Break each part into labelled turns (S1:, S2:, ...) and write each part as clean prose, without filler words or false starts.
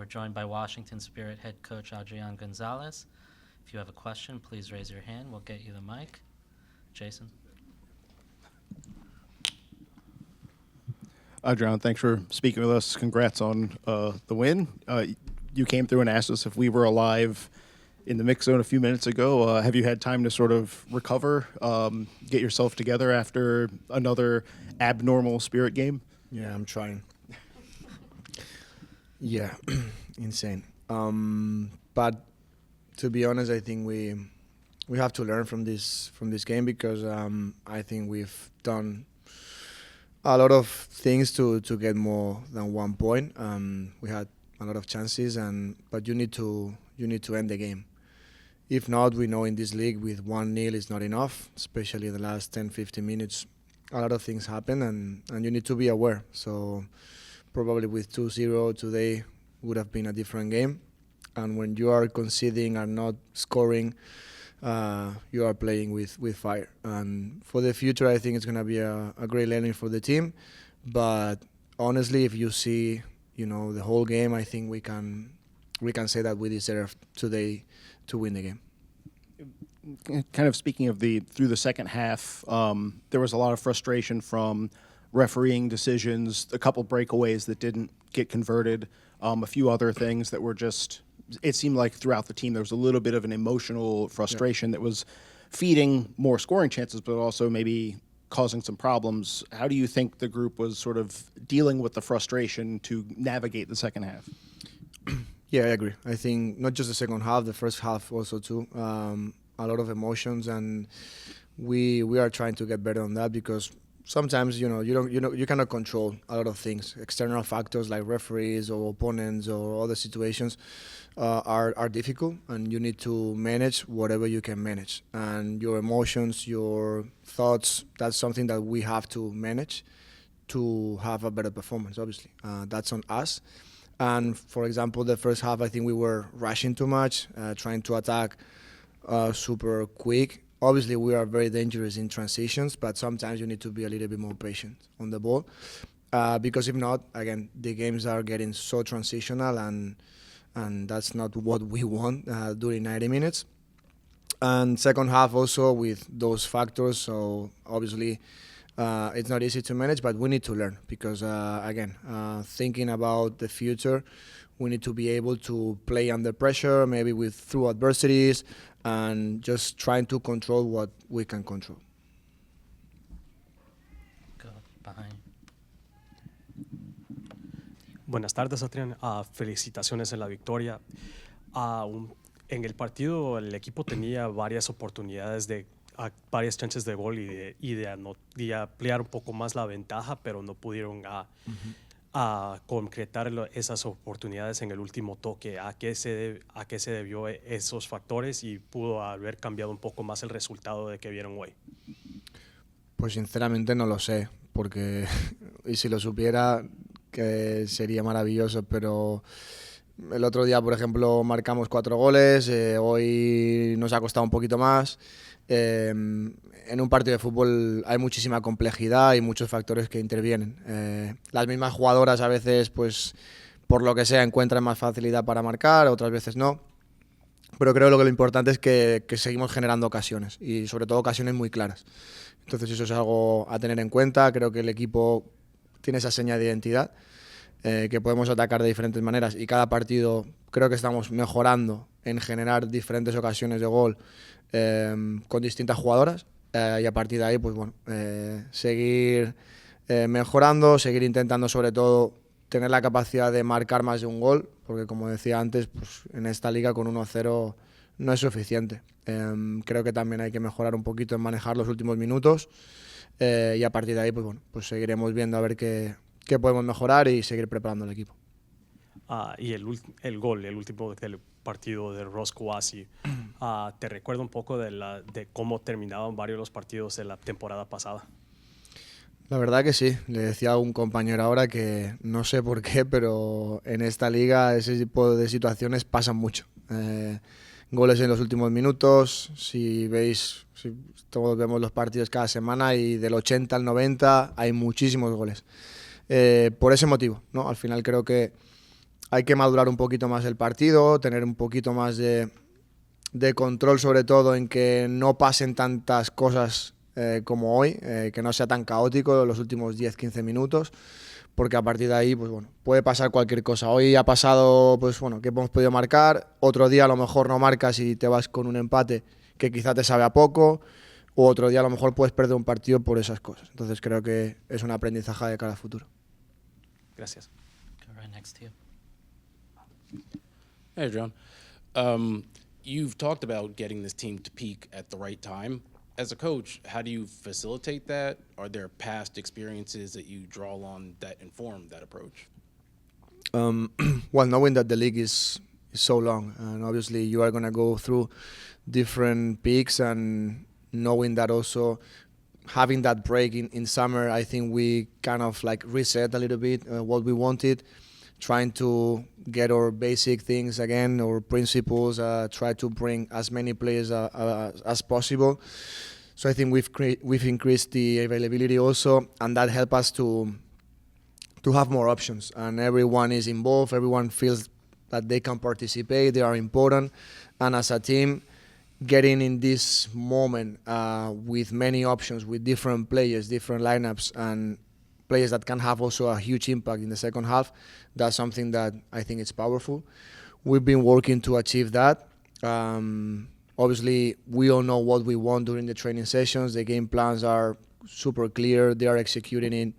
S1: We're joined by Washington Spirit head coach Adrián González. If you have a question, please raise your hand. We'll get you the mic. Jason.
S2: Adrián, thanks for speaking with us. Congrats on the win. You came through and asked us if we were alive in the mix zone a few minutes ago. Have you had time to sort of recover, get yourself together after another abnormal Spirit game?
S3: Yeah, I'm trying. Yeah, insane. But to be honest, I think we have to learn from this game because I think we've done a lot of things to get more than 1 point. We had a lot of chances, but you need to end the game. If not, we know in this league with 1-0 is not enough, especially the last 10-15 minutes. A lot of things happen, and you need to be aware. So probably with 2-0 today would have been a different game. And when you are conceding and not scoring, you are playing with fire. And for the future, I think it's going to be a great learning for the team. But honestly, if you see, the whole game, I think we can say that we deserved today to win the game.
S2: Kind of speaking of through the second half, there was a lot of frustration from refereeing decisions, a couple breakaways that didn't get converted, a few other things that were just, it seemed like throughout the team there was a little bit of an emotional frustration that was feeding more scoring chances, but also maybe causing some problems. How do you think the group was sort of dealing with the frustration to navigate the second half?
S3: Yeah, I agree. I think not just the second half, the first half also too. A lot of emotions, and we are trying to get better on that because sometimes you cannot control a lot of things. External factors like referees or opponents or other situations are difficult, and you need to manage whatever you can manage. And your emotions, your thoughts, that's something that we have to manage to have a better performance. Obviously, that's on us. And for example, the first half, I think we were rushing too much, trying to attack super quick. Obviously, we are very dangerous in transitions, but sometimes you need to be a little bit more patient on the ball. Because if not, again, the games are getting so transitional, and that's not what we want during 90 minutes. And second half also with those factors, so obviously it's not easy to manage, but we need to learn because, again, thinking about the future, we need to be able to play under pressure, maybe through adversities, and just trying to control what we can control.
S1: Go behind.
S4: Buenas tardes, Adrián. Felicitaciones en la victoria. En el partido el equipo tenía varias oportunidades varias chances de gol y de ampliar un poco más la ventaja, pero no pudieron a concretar esas oportunidades en el último toque. ¿A qué se debió esos factores y pudo haber cambiado un poco más el resultado de que vieron hoy?
S3: Pues sinceramente no lo sé, porque y si lo supiera que sería maravilloso, pero el otro día, por ejemplo, marcamos 4 goles, hoy nos ha costado un poquito más. En un partido de fútbol hay muchísima complejidad y muchos factores que intervienen. Las mismas jugadoras a veces, pues, por lo que sea, encuentran más facilidad para marcar, otras veces no. Pero creo que lo importante es que seguimos generando ocasiones y sobre todo ocasiones muy claras. Entonces eso es algo a tener en cuenta. Creo que el equipo tiene esa seña de identidad, que podemos atacar de diferentes maneras y cada partido creo que estamos mejorando en generar diferentes ocasiones de gol con distintas jugadoras y a partir de ahí pues bueno, seguir mejorando, seguir intentando sobre todo tener la capacidad de marcar más de un gol, porque como decía antes, pues en esta liga con 1-0 no es suficiente. Creo que también hay que mejorar un poquito en manejar los últimos minutos y a partir de ahí pues bueno, pues seguiremos viendo a ver qué podemos mejorar y seguir preparando el equipo.
S4: Y el último del partido de Roscoe Asi, ¿te recuerda un poco de cómo terminaban varios de los partidos de la temporada pasada?
S3: La verdad que sí. Le decía a un compañero ahora que no sé por qué, pero en esta liga ese tipo de situaciones pasan mucho. Goles en los últimos minutos, si todos vemos los partidos cada semana y del 80 al 90 hay muchísimos goles. Por ese motivo, ¿no? Al final creo que hay que madurar un poquito más el partido, tener un poquito más de control, sobre todo en que no pasen tantas cosas como hoy, que no sea tan caótico los últimos 10-15 minutos, porque a partir de ahí, pues bueno, puede pasar cualquier cosa. Hoy ha pasado, pues bueno, que hemos podido marcar, otro día a lo mejor no marcas y te vas con un empate que quizá te sabe a poco, o otro día a lo mejor puedes perder un partido por esas cosas. Entonces creo que es un aprendizaje de cara al futuro.
S4: Gracias.
S1: Go right next to you.
S5: Hey, Adrián. You've talked about getting this team to peak at the right time. As a coach, how do you facilitate that? Are there past experiences that you draw on that inform that approach?
S3: Well, knowing that the league is so long, and obviously you are going to go through different peaks, and knowing that also having that break in summer, I think we kind of like reset a little bit what we wanted, trying to get our basic things again, our principles, try to bring as many players as possible. So I think we've increased the availability also, and that helps us to have more options. And everyone is involved, everyone feels that they can participate, they are important. And as a team, getting in this moment with many options, with different players, different lineups, and players that can have also a huge impact in the second half, that's something that I think is powerful. We've been working to achieve that. Obviously, we all know what we want during the training sessions. The game plans are super clear. They are executing in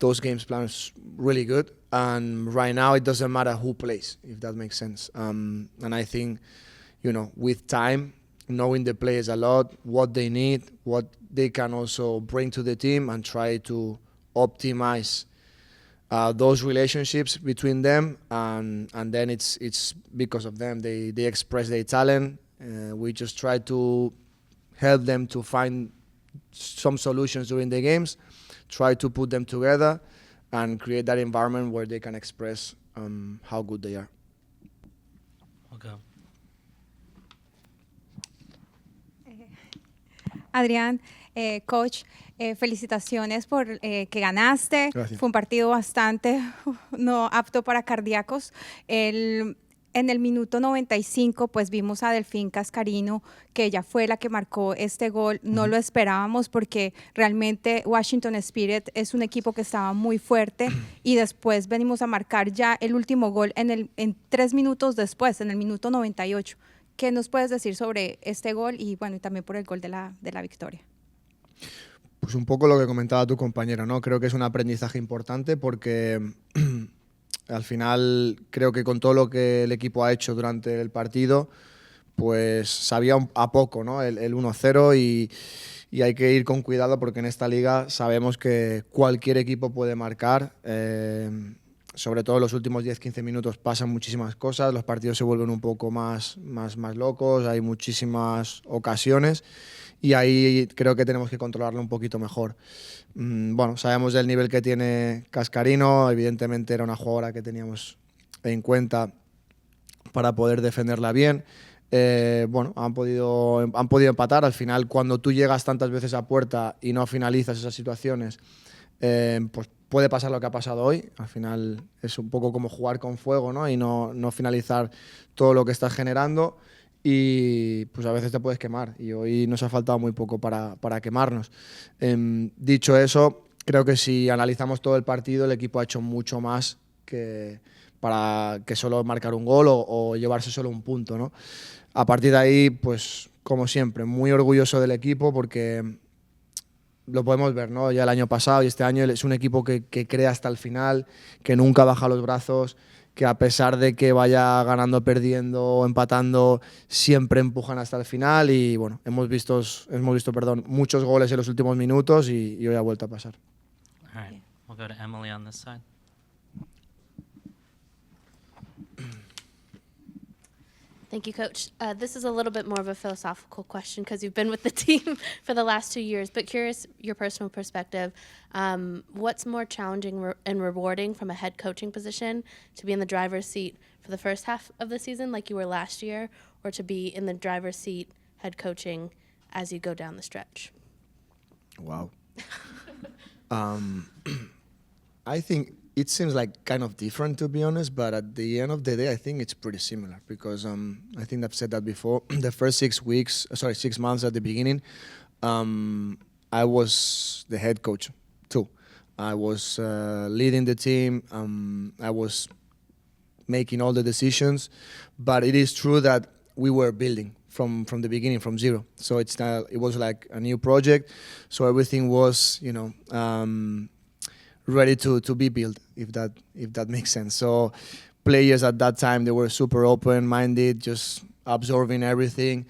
S3: those games plans really good. And right now, it doesn't matter who plays, if that makes sense. And I think, with time, knowing the players a lot, what they need, what they can also bring to the team, and try to optimize those relationships between them, and then it's because of them. They express their talent. We just try to help them to find some solutions during the games, try to put them together, and create that environment where they can express how good they are.
S1: We'll go.
S6: Adrián, coach, felicitaciones por que ganaste.
S3: Gracias.
S6: Fue un partido bastante no apto para cardíacos. En el minuto 95, pues vimos a Delfín Cascarino, que ella fue la que marcó este gol. No lo esperábamos porque realmente Washington Spirit es un equipo que estaba muy fuerte y después venimos a marcar ya el último gol en 3 minutos después, en el minuto 98. ¿Qué nos puedes decir sobre este gol y bueno, y también por el gol de la victoria?
S3: Pues un poco lo que comentaba tu compañero, ¿no? Creo que es un aprendizaje importante porque al final creo que con todo lo que el equipo ha hecho durante el partido, pues sabía a poco, ¿no? El 1-0 y hay que ir con cuidado porque en esta liga sabemos que cualquier equipo puede marcar. Sobre todo en los últimos 10-15 minutos pasan muchísimas cosas, los partidos se vuelven un poco más locos, hay muchísimas ocasiones y ahí creo que tenemos que controlarlo un poquito mejor. Bueno, sabemos del nivel que tiene Cascarino, evidentemente era una jugadora que teníamos en cuenta para poder defenderla bien. Bueno, han podido empatar. Al final, cuando tú llegas tantas veces a puerta y no finalizas esas situaciones, pues puede pasar lo que ha pasado hoy. Al final es un poco como jugar con fuego, ¿no? Y no finalizar todo lo que estás generando y pues a veces te puedes quemar y hoy nos ha faltado muy poco para quemarnos. Dicho eso, creo que si analizamos todo el partido, el equipo ha hecho mucho más para que solo marcar un gol o llevarse solo un punto, ¿no? A partir de ahí, pues como siempre, muy orgulloso del equipo porque lo podemos ver, ¿no? Ya el año pasado y este año es un equipo que cree hasta el final, que nunca baja los brazos, que a pesar de que vaya ganando, perdiendo o empatando, siempre empujan hasta el final y bueno, hemos visto muchos goles en los últimos minutos y hoy ha vuelto a pasar.
S1: All right. We'll go to Emily on this side.
S7: Thank you, Coach. This is a little bit more of a philosophical question because you've been with the team for the last 2 years, but curious your personal perspective. What's more challenging and rewarding from a head coaching position, to be in the driver's seat for the first half of the season like you were last year, or to be in the driver's seat head coaching as you go down the stretch?
S3: Wow. I think it seems like kind of different, to be honest, but at the end of the day, I think it's pretty similar because I think I've said that before. The first 6 months at the beginning, I was the head coach too. I was leading the team. I was making all the decisions, but it is true that we were building from the beginning, from zero. So it was like a new project. So everything was, ready to be built, if that makes sense. So players at that time, they were super open-minded, just absorbing everything.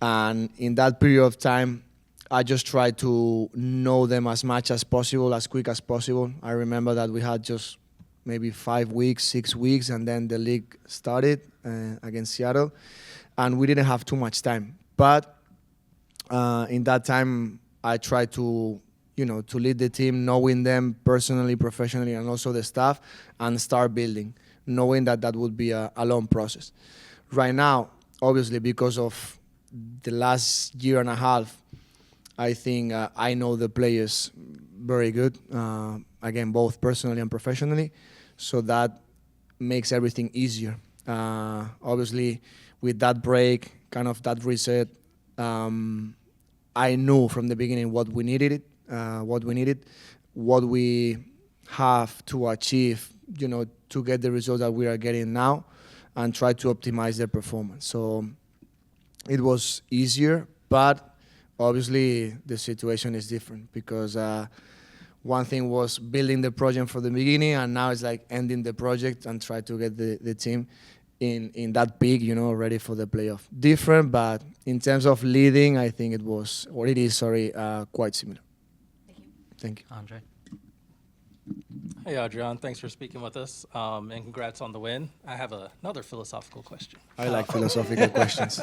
S3: And in that period of time, I just tried to know them as much as possible, as quick as possible. I remember that we had just maybe 5 weeks, 6 weeks, and then the league started against Seattle, and we didn't have too much time. But in that time, I tried to lead the team, knowing them personally, professionally, and also the staff, and start building, knowing that would be a long process. Right now, obviously, because of the last year and a half, I think I know the players very good, again, both personally and professionally, so that makes everything easier. Obviously, with that break, kind of that reset, I knew from the beginning what we needed, what we have to achieve, to get the result that we are getting now, and try to optimize their performance. So it was easier, but obviously the situation is different because one thing was building the project from the beginning, and now it's like ending the project and try to get the team in that peak, ready for the playoff. Different, but in terms of leading, I think it is quite similar. Thank you.
S1: Andre.
S8: Hey, Adrián, thanks for speaking with us, and congrats on the win. I have another philosophical question.
S3: I like philosophical questions.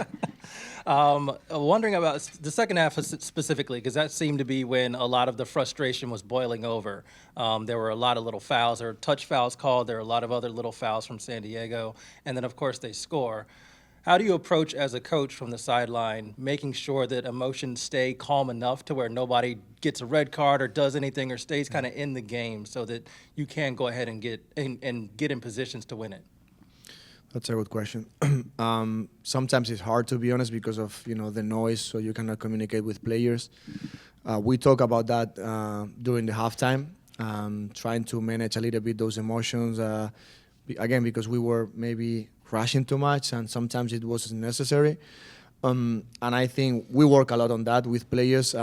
S8: Wondering about the second half specifically, because that seemed to be when a lot of the frustration was boiling over. There were a lot of little fouls. There were touch fouls called. There were a lot of other little fouls from San Diego. And then, of course, they score. How do you approach as a coach from the sideline, making sure that emotions stay calm enough to where nobody gets a red card or does anything or stays kind of in the game so that you can go ahead and get in positions to win it?
S3: That's a good question. Sometimes it's hard, to be honest, because of the noise, so you cannot communicate with players. We talk about that during the halftime, trying to manage a little bit those emotions. Again, because we were maybe rushing too much, and sometimes it wasn't necessary. And I think we work a lot on that with players,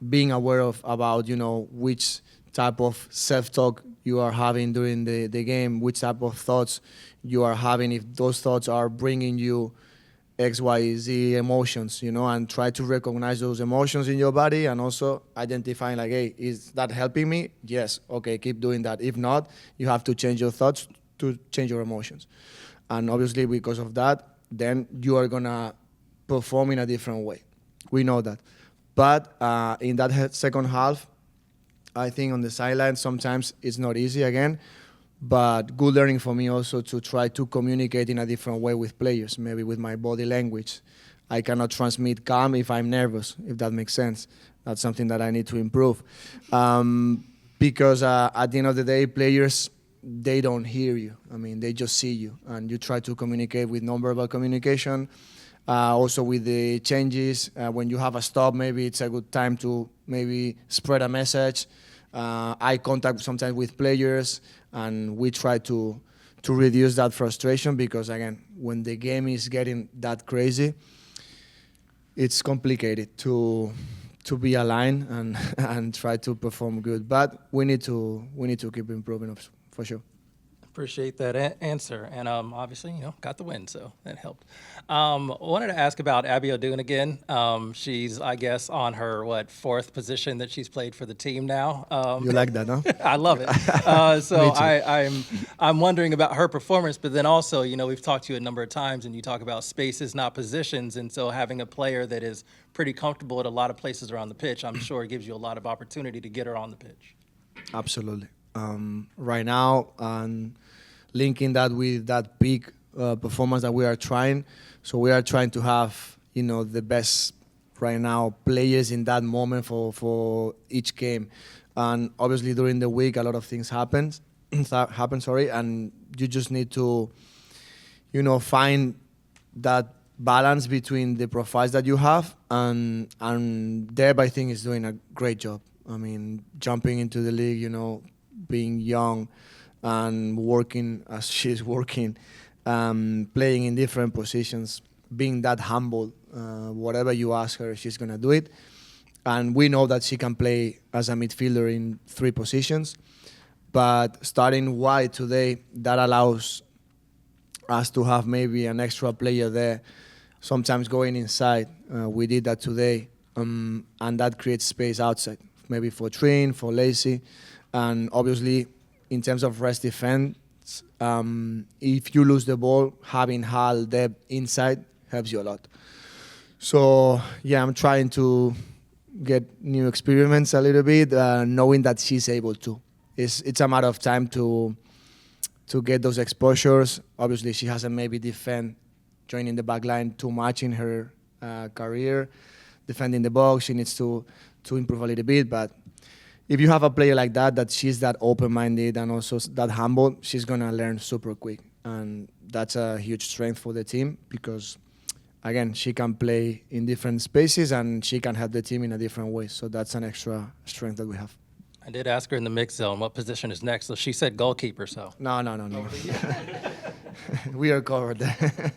S3: being aware about which type of self-talk you are having during the game, which type of thoughts you are having, if those thoughts are bringing you X, Y, Z emotions, and try to recognize those emotions in your body, and also identifying like, hey, is that helping me? Yes, okay, keep doing that. If not, you have to change your thoughts to change your emotions. And obviously because of that, then you are gonna perform in a different way. We know that. But in that second half, I think on the sideline sometimes it's not easy again, but good learning for me also to try to communicate in a different way with players, maybe with my body language. I cannot transmit calm if I'm nervous, if that makes sense. That's something that I need to improve. Because at the end of the day, players, they don't hear you. I mean, they just see you. And you try to communicate with nonverbal communication. Also with the changes, when you have a stop, maybe it's a good time to maybe spread a message. Eye contact sometimes with players, and we try to reduce that frustration because, again, when the game is getting that crazy, it's complicated to be aligned and try to perform good. But we need to keep improving, for sure.
S8: Appreciate that answer, and obviously, got the win, so that helped. Wanted to ask about Abby O'Doon again. She's, I guess, on her fourth position that she's played for the team now.
S3: You like that, huh?
S8: I love it. So I'm wondering about her performance, but then also, we've talked to you a number of times, and you talk about spaces, not positions, and so having a player that is pretty comfortable at a lot of places around the pitch, I'm sure gives you a lot of opportunity to get her on the pitch.
S3: Absolutely. Right now, and linking that with that peak performance that we are trying. So we are trying to have, the best right now players in that moment for each game. And obviously during the week, a lot of things happen, and you just need to, find that balance between the profiles that you have, and Deb, I think, is doing a great job. I mean, jumping into the league, being young and working as she's working, playing in different positions, being that humble. Whatever you ask her, she's going to do it. And we know that she can play as a midfielder in 3 positions. But starting wide today, that allows us to have maybe an extra player there, sometimes going inside. We did that today. And that creates space outside, maybe for Trin, for Lacey. And obviously, in terms of rest defense, if you lose the ball, having Hal, Deb inside helps you a lot. So, yeah, I'm trying to get new experiments a little bit, knowing that she's able to. It's a matter of time to get those exposures. Obviously, she hasn't maybe joining the back line too much in her career. Defending the box, she needs to improve a little bit. But if you have a player like that she's that open-minded and also that humble, she's going to learn super quick. And that's a huge strength for the team because, again, she can play in different spaces and she can help the team in a different way. So that's an extra strength that we have.
S8: I did ask her in the mix zone what position is next, so she said goalkeeper. So
S3: no. We are covered.
S9: Hey,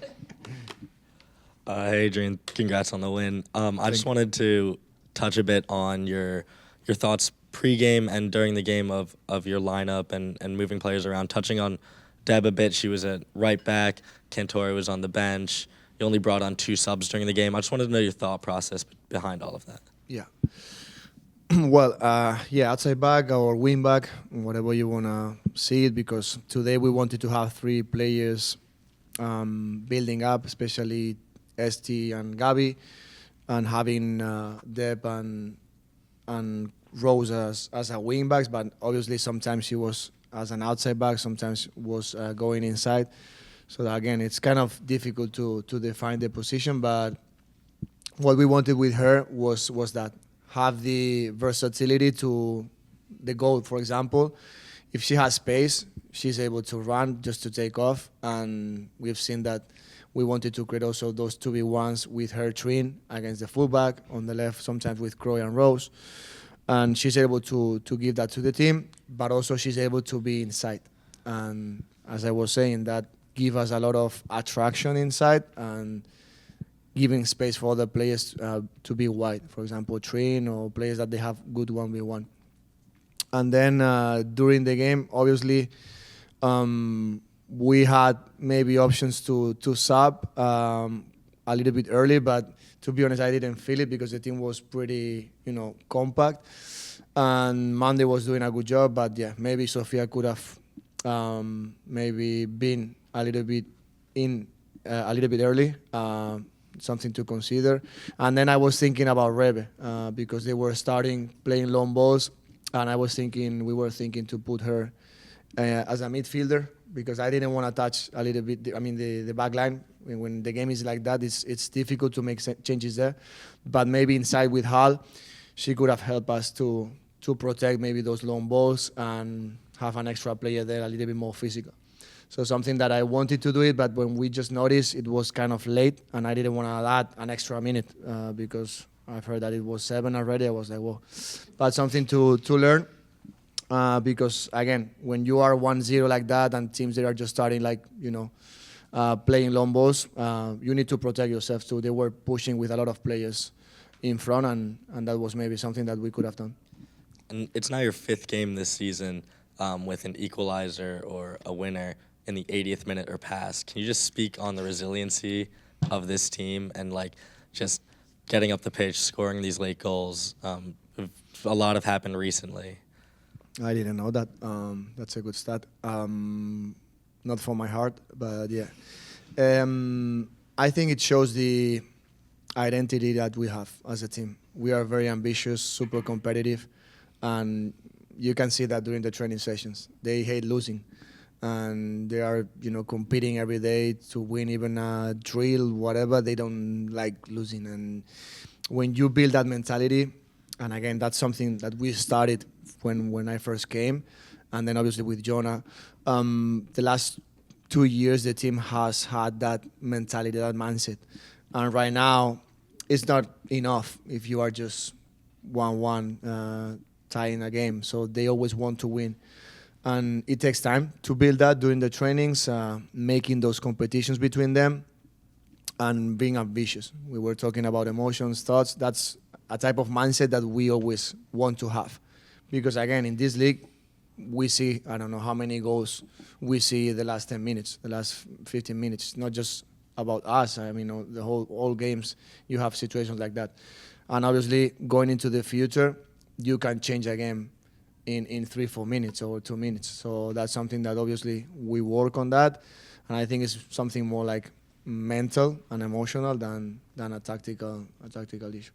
S9: Adrián, congrats on the win. I just wanted to touch a bit on your thoughts pre-game and during the game of your lineup and moving players around. Touching on Deb a bit, she was at right back. Cantori was on the bench. You only brought on 2 subs during the game. I just wanted to know your thought process behind all of that.
S3: Yeah. Well, outside back or wing back, whatever you want to see it, because today we wanted to have 3 players building up, especially Esti and Gabi, and having Deb and Rose as a wing backs, but obviously sometimes she was as an outside back, sometimes was going inside. So again, it's kind of difficult to define the position, but what we wanted with her was that have the versatility to the goal, for example. If she has space, she's able to run just to take off, and we've seen that we wanted to create also those 2v1s with her Trin against the fullback on the left, sometimes with Croy and Rose. And she's able to give that to the team, but also she's able to be inside. And as I was saying, that give us a lot of attraction inside and giving space for other players to be wide. For example, Trin or players that they have good 1v1. And then during the game, obviously, we had maybe options to sub a little bit early, but to be honest, I didn't feel it because the team was pretty, compact. And Monday was doing a good job, but yeah, maybe Sofia could have maybe been a little bit early. Something to consider. And then I was thinking about Rebe because they were starting playing long balls, and we were thinking to put her as a midfielder because I didn't want to touch a little bit. The back line, when the game is like that, it's difficult to make changes there. But maybe inside with Hal, she could have helped us to protect maybe those long balls and have an extra player there a little bit more physical. So something that I wanted to do it, but when we just noticed it was kind of late and I didn't want to add an extra minute because I've heard that it was 7 already. I was like, whoa. But something to learn because, again, when you are 1-0 like that and teams that are just starting playing long balls, you need to protect yourself too. They were pushing with a lot of players in front and that was maybe something that we could have done.
S9: And it's now your 5th game this season with an equalizer or a winner in the 80th minute or past. Can you just speak on the resiliency of this team and just getting up the pitch, scoring these late goals? A lot have happened recently.
S3: I didn't know that. That's a good stat. Not for my heart, but yeah. I think it shows the identity that we have as a team. We are very ambitious, super competitive, and you can see that during the training sessions. They hate losing. And they are, competing every day to win even a drill, whatever. They don't like losing. And when you build that mentality, and again, that's something that we started when I first came, and then obviously with Jonah. The last 2 years, the team has had that mentality, that mindset. And right now, it's not enough if you are just 1-1 tying a game. So they always want to win. And it takes time to build that during the trainings, making those competitions between them, and being ambitious. We were talking about emotions, thoughts. That's a type of mindset that we always want to have. Because again, in this league, we see, I don't know how many goals we see the last 10 minutes, the last 15 minutes. It's not just about us. I mean, the all games, you have situations like that. And obviously, going into the future, you can change a game in 3-4 minutes or 2 minutes. So that's something that obviously we work on that. And I think it's something more like mental and emotional than a tactical issue.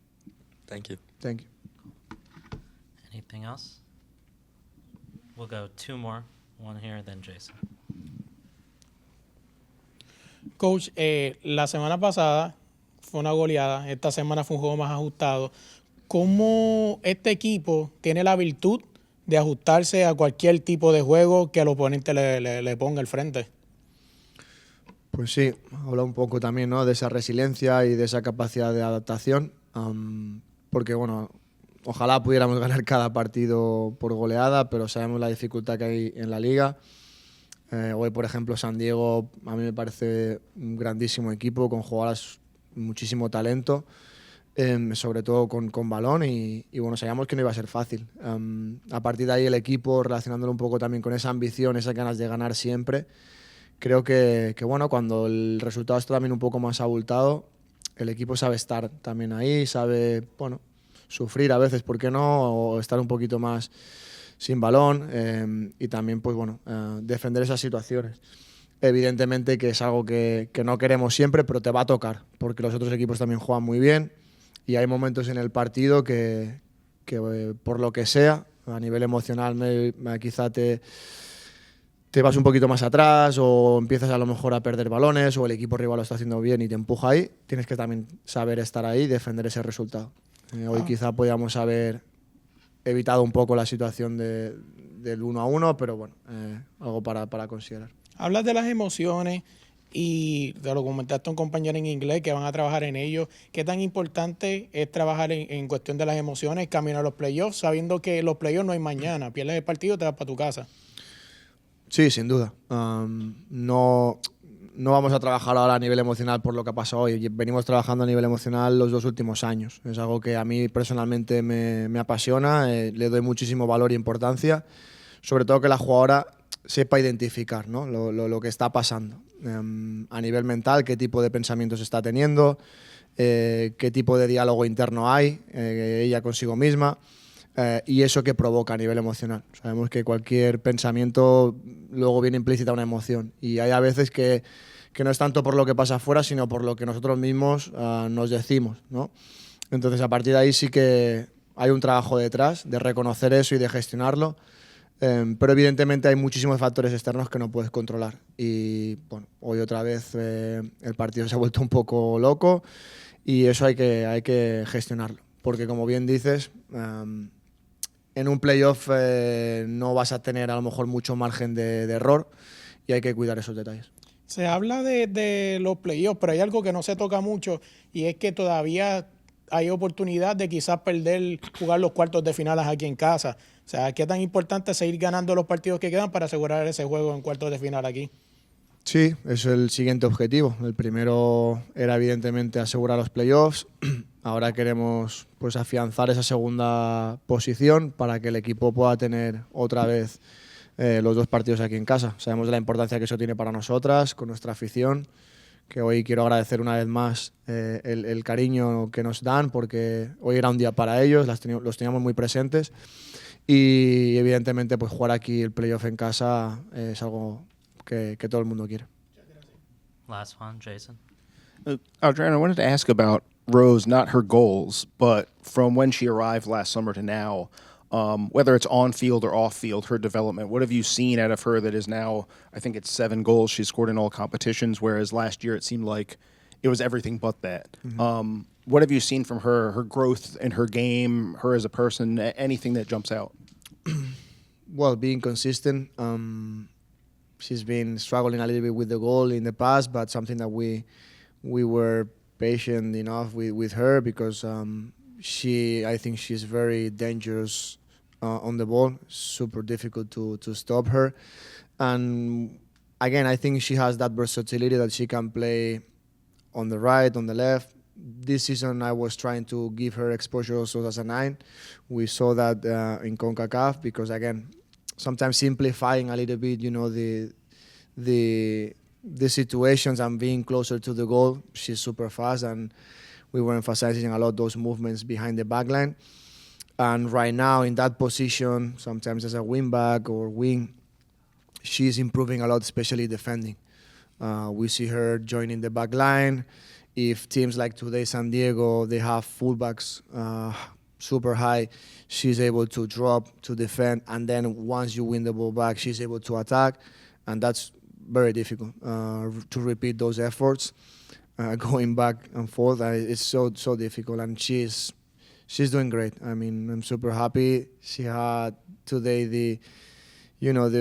S9: Thank you.
S3: Thank you.
S1: Anything else? We'll go 2 more. One here, then Jason.
S10: Coach, la semana pasada fue una goleada, esta semana fue un juego más ajustado. ¿Cómo este equipo tiene la virtud de ajustarse a cualquier tipo de juego que el oponente le ponga al frente?
S3: Pues sí, habla un poco también, ¿no?, de esa resiliencia y de esa capacidad de adaptación, porque bueno, ojalá pudiéramos ganar cada partido por goleada, pero sabemos la dificultad que hay en la liga. Hoy, por ejemplo, San Diego a mí me parece un grandísimo equipo con jugadoras muchísimo talento, sobre todo con balón y bueno, sabíamos que no iba a ser fácil. A partir de ahí el equipo, relacionándolo un poco también con esa ambición, esas ganas de ganar siempre, creo que bueno, cuando el resultado está también un poco más abultado, el equipo sabe estar también ahí, sabe, bueno, sufrir a veces, ¿por qué no?, o estar un poquito más sin balón y también, pues bueno, defender esas situaciones. Evidentemente que es algo que no queremos siempre, pero te va a tocar, porque los otros equipos también juegan muy bien y hay momentos en el partido que por lo que sea, a nivel emocional, quizá te vas un poquito más atrás o empiezas a lo mejor a perder balones o el equipo rival lo está haciendo bien y te empuja ahí. Tienes que también saber estar ahí y defender ese resultado. Hoy quizá podíamos haber evitado un poco la situación del 1-1, pero bueno, algo para considerar.
S10: Hablas de las emociones y te lo comentaste a un compañero en inglés que van a trabajar en ello. ¿Qué tan importante es trabajar en cuestión de las emociones, camino a los playoffs, sabiendo que los playoffs no hay mañana? Pierdes el partido, te vas para tu casa.
S3: Sí, sin duda. No vamos a trabajar ahora a nivel emocional por lo que ha pasado hoy. Venimos trabajando a nivel emocional los 2 últimos años. Es algo que a mí personalmente me apasiona, le doy muchísimo valor e importancia, sobre todo que la jugadora sepa identificar, ¿no?, lo que está pasando. A nivel mental, qué tipo de pensamientos está teniendo, qué tipo de diálogo interno hay, ella consigo misma. Y eso que provoca a nivel emocional. Sabemos que cualquier pensamiento luego viene implícita una emoción y hay a veces que no es tanto por lo que pasa afuera, sino por lo que nosotros mismos nos decimos, ¿no? Entonces, a partir de ahí sí que hay un trabajo detrás de reconocer eso y de gestionarlo, pero evidentemente hay muchísimos factores externos que no puedes controlar y bueno, hoy otra vez el partido se ha vuelto un poco loco y eso hay que gestionarlo, porque como bien dices, en un playoff no vas a tener a lo mejor mucho margen de error y hay que cuidar esos detalles.
S10: Se habla de los playoffs, pero hay algo que no se toca mucho y es que todavía hay oportunidad de quizás jugar los cuartos de finales aquí en casa. O sea, ¿qué tan importante es seguir ganando los partidos que quedan para asegurar ese juego en cuartos de final aquí?
S3: Sí, es el siguiente objetivo. El primero era evidentemente asegurar los playoffs. Ahora queremos pues afianzar esa segunda posición para que el equipo pueda tener otra vez los 2 partidos aquí en casa. Sabemos de la importancia que eso tiene para nosotras, con nuestra afición, que hoy quiero agradecer una vez más el cariño que nos dan, porque hoy era un día para ellos, los teníamos muy presentes y evidentemente pues jugar aquí el playoff en casa es algo que todo el mundo quiere.
S1: Last one, Jason.
S2: Adrián, I wanted to ask about Rose, not her goals, but from when she arrived last summer to now, whether it's on field or off field, her development. What have you seen out of her that is now, I think it's 7 goals she's scored in all competitions, whereas last year it seemed like it was everything but that. Mm-hmm. What have you seen from her growth in her game, her as a person, anything that jumps out?
S3: well, being consistent. She's been struggling a little bit with the goal in the past, but something that we were patient enough with her because I think she's very dangerous on the ball. Super difficult to stop her, and again, I think she has that versatility that she can play on the right, on the left. This season, I was trying to give her exposure also as a 9. We saw that in CONCACAF because, again, sometimes simplifying a little bit, the situations and being closer to the goal. She's super fast, and we were emphasizing a lot those movements behind the back line. And right now, in that position, sometimes as a wing back or wing, she's improving a lot, especially defending. We see her joining the back line. If teams like today, San Diego, they have fullbacks super high, she's able to drop, to defend, and then once you win the ball back, she's able to attack, and that's very difficult to repeat those efforts. Going back and forth, it's so difficult, and she's doing great. I mean, I'm super happy. She had today the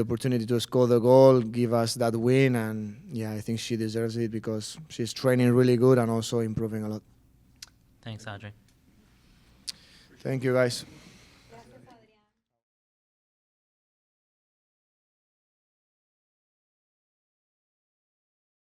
S3: opportunity to score the goal, give us that win, and yeah, I think she deserves it because she's training really good and also improving a lot.
S1: Thanks, Adri.
S3: Thank you, guys.